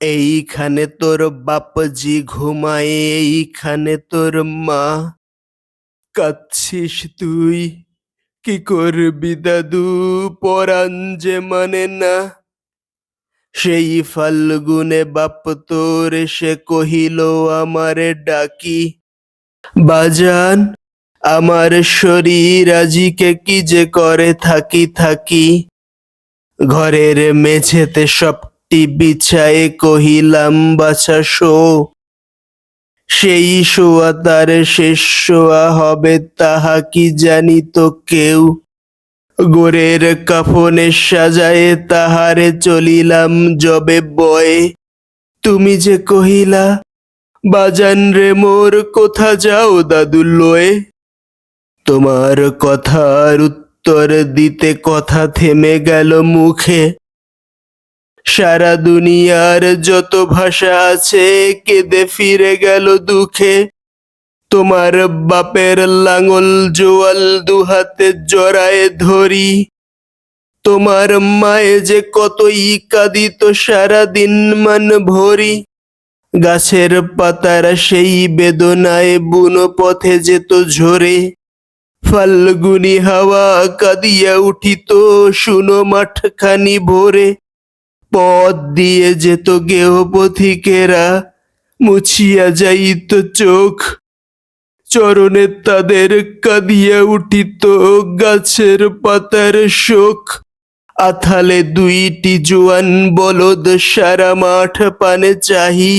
এইখানে তোর বাপজি ঘুমায়, এইখানে তোর মা। কাঁদছিস তুই, কি করবি দাদু, পরাণ যে মানে না। সেই ফাল্গুনে বাপ তোর এসে কহিল আমারে ডাকি, বাজান আমার শরীর আজিকে কি যে করে থাকি থাকি। ঘরের মেঝেতে সবটি বিছায়ে কহিলাম বাছা শো। সেই শোয়া তার শেষ শোয়া হবে তাহা কি জানিত কেউ। গোরের কাফনে সাজায়ে তাহারে চলিলাম যবে বয়ে। তুমি যে কহিলা, বাজান রে মোর কোথা যাও দাদু লয়ে। তোমার কথার উত্তর দিতে কথা থেমে গেল মুখে। সারা দুনিয়ার যত ভাষা আছে কেঁদে ফিরে গেল দুঃখে। তোমার বাপের লাঙল জোয়াল দুহাতে জড়ায়ে ধরি। তোমার মায়ে যে কতই কাঁদিত সারাদিন মান ভরি। গাছের পাতারা সেই বেদনায় বুনো পথে যেত ঝরে। ফাল্গুনি হাওয়া কাঁদিয়া উঠিত শুনো মাঠখানি ভোরে। পথ দিয়ে যেত গেহ পথিকেরা, মুছিয়া যাইত চোখ। চরণে তাদের কাঁদিয়া উঠিত গাছের পাতার শোক। আথালে দুইটি জোয়ান বলদ সারা মাঠ পানে চাহি।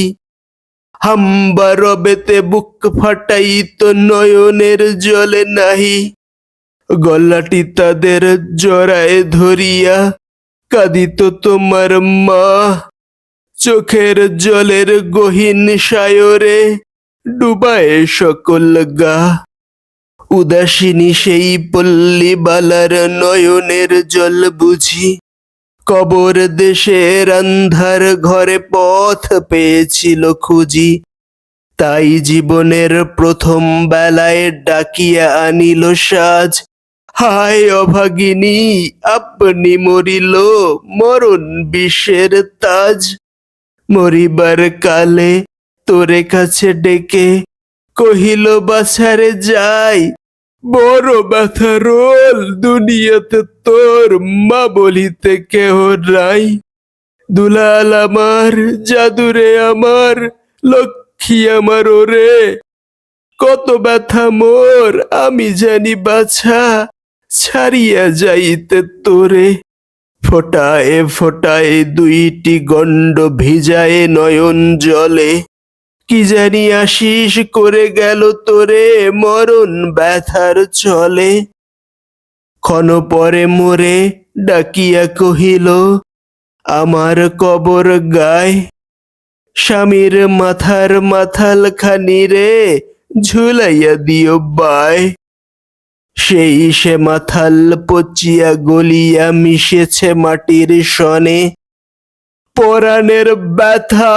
হাম্বা রবেতে বুক ফাটাইত নয়নের জলে নাহি। গলাটি তাদের জড়ায় ধরিয়া কাঁদিত তোমার মা। চোখের জলের গহীন সায়রে ডুবায় সকল গা। উদাসিনী সেই পল্লী বালার নয়নের জল বুঝি। কবর দেশের আন্ধার ঘরে পথ পেয়েছিল খুঁজি। তাই জীবনের প্রথম বেলায় ডাকিয়া আনিল সাজ। হায় অভাগিনী আপনি মরিল মরণ বিষের তাজ। মরিবার কালে তোরে কাছে ডেকে কহিল বাছারে যাই। বড় ব্যথা রোল দুনিয়াতে তোর মা বলিতে কেহ নাই। দুলাল আমার, জাদুরে আমার, লক্ষ্মী আমার ওরে। কত ব্যথা মোর আমি জানি বাছা, ছাড়িয়া যাইতে তোরে। ফোটায় ফোটায় দুইটি গণ্ড ভিজায় নয়ন জলে। কি জানি আশিস করে গেল তোরে মরণ ব্যথার চলে। ক্ষণ পরে মোরে ডাকিয়া কহিল আমার কবর গায়। স্বামীর মাথার মাথাল খানি রে ঝুলাইয়া দিও বায়। সেই সে মাথাল পচিয়া গলিয়া মিশেছে মাটির সনে। পরাণের ব্যথা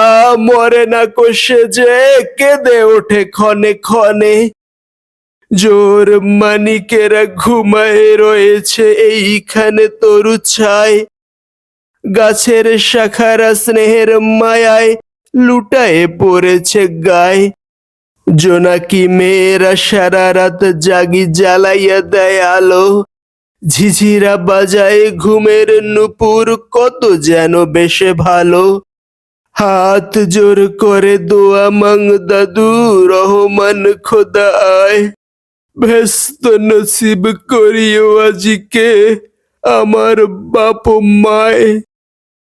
মরে না কোষে যে কেঁদে ওঠে ক্ষণে ক্ষণে। জোর মানিকেরা ঘুমায় রয়েছে এইখানে তরু ছায়। গাছের শাখারা স্নেহের মায়ায় লুটায়ে পড়েছে গায়ে। জোনাকি মেয়েরা সারা রাত জাগি জ্বালাইয়া দেয় আলো। ঝিঝিরা বাজায় ঘুমের নুপুর কত যেন বেশে ভালো। হাত জোর করে দোয়া মাং দাদু রহমান খোদা আয়। ব্যস্ত নসিব করিও আজিকে আমার বাপ মায়।